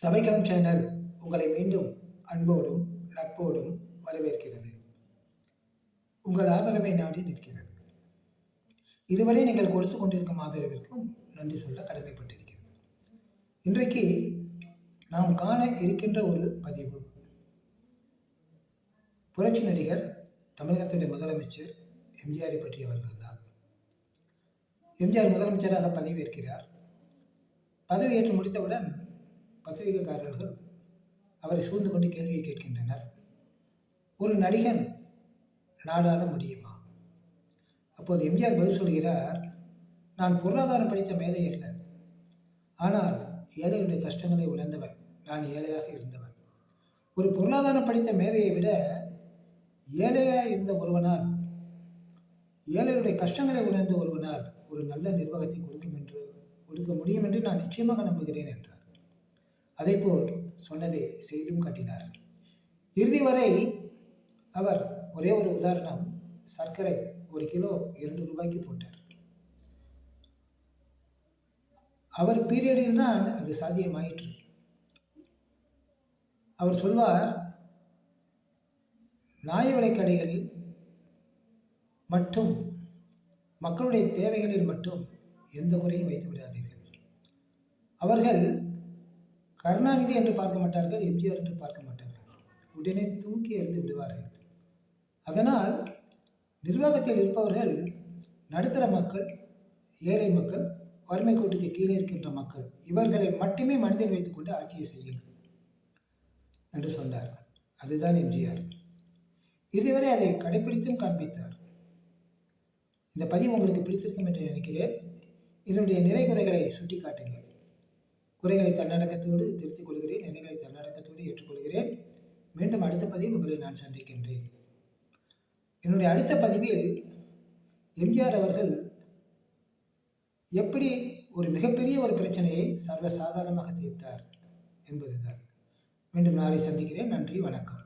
சபைக்களம் channel உங்களை மீண்டும் அன்போடும் நட்போடும் வரவேற்கிறது. உங்கள் ஆதரவை நாடி நிற்கிறது. இதுவரை நீங்கள் கொடுத்து கொண்டிருக்கும் ஆதரவிற்கும் நன்றி சொல்ல கடமைப்பட்டிருக்கிறது. இன்றைக்கு நாம் காண இருக்கின்ற ஒரு பதிவு, புரட்சி நடிகர் தமிழகத்துடைய முதலமைச்சர் எம்ஜிஆரை பற்றியவர்கள் தான். எம்ஜிஆர் முதலமைச்சராக பதவியேற்கிறார். பதவியேற்று முடித்தவுடன் பத்திரிகைக்காரர்கள் அவரை சூழ்ந்து கொண்டு கேள்வியை கேட்கின்றனர். ஒரு நடிகன் நாடாள முடியுமா? அப்போது எம்ஜிஆர் பதில் சொல்கிறார், நான் பொருளாதாரம் படித்த மேதை அல்ல, ஆனால் ஏழையுடைய கஷ்டங்களை உணர்ந்தவன். நான் ஏழையாக இருந்தவன். ஒரு பொருளாதாரம் படித்த மேதையை விட ஏழையாக இருந்த ஒருவனால், ஏழையுடைய கஷ்டங்களை உணர்ந்த ஒருவனால் ஒரு நல்ல நிர்வாகத்தை கொடுக்க முடியும் என்று நான் நிச்சயமாக நம்புகிறேன் என்றார். அதேபோல் சொன்னதை செய்தும் காட்டினார். இறுதி வரை அவர் ஒரே ஒரு உதாரணம், சர்க்கரை 1 கிலோ 2 ரூபாய்க்கு போட்டார். அவர் பீரியடில் தான் அது சாத்தியமாயிற்று. அவர் சொல்வார், நியாய விலைக் கடைகளில் மட்டும், மக்களுடைய தேவைகளில் மட்டும் எந்த குறையும் வைத்து விடாதீர்கள். அவர்கள் கருணாநிதி என்று பார்க்க மாட்டார்கள், எம்ஜிஆர் என்று பார்க்க மாட்டார்கள். உடனே தூக்கி எறிந்து விடுவார்கள். அதனால் நிர்வாகத்தில் இருப்பவர்கள் நடுத்தர மக்கள், ஏழை மக்கள், வறுமை கோட்டுக்கு கீழே இருக்கின்ற மக்கள், இவர்களை மட்டுமே மனதில் வைத்துக்கொண்டு ஆட்சியை செய்யுங்கள் என்று சொன்னார். அதுதான் எம்ஜிஆர். இதுவரை அதை கடைபிடித்தும் காண்பித்தார். இந்த பதிவு உங்களுக்கு பிடித்திருக்கும் என்று நினைக்கிறேன். இதனுடைய நிறை குறைகளை சுட்டி காட்டுங்கள். குறைகளை தன்னடக்கத்தோடு திருத்திக் கொள்கிறேன், நிறைகளை தன்னடக்கத்தோடு ஏற்றுக்கொள்கிறேன். மீண்டும் அடுத்த பதிவில் உங்களை நான் சந்திக்கின்றேன். என்னுடைய அடுத்த பதிவில் எம்ஜிஆர் அவர்கள் எப்படி ஒரு மிகப்பெரிய ஒரு பிரச்சனையை சர்வசாதாரணமாக தீர்த்தார் என்பதுதான். மீண்டும் நாளை சந்திக்கிறேன். நன்றி, வணக்கம்.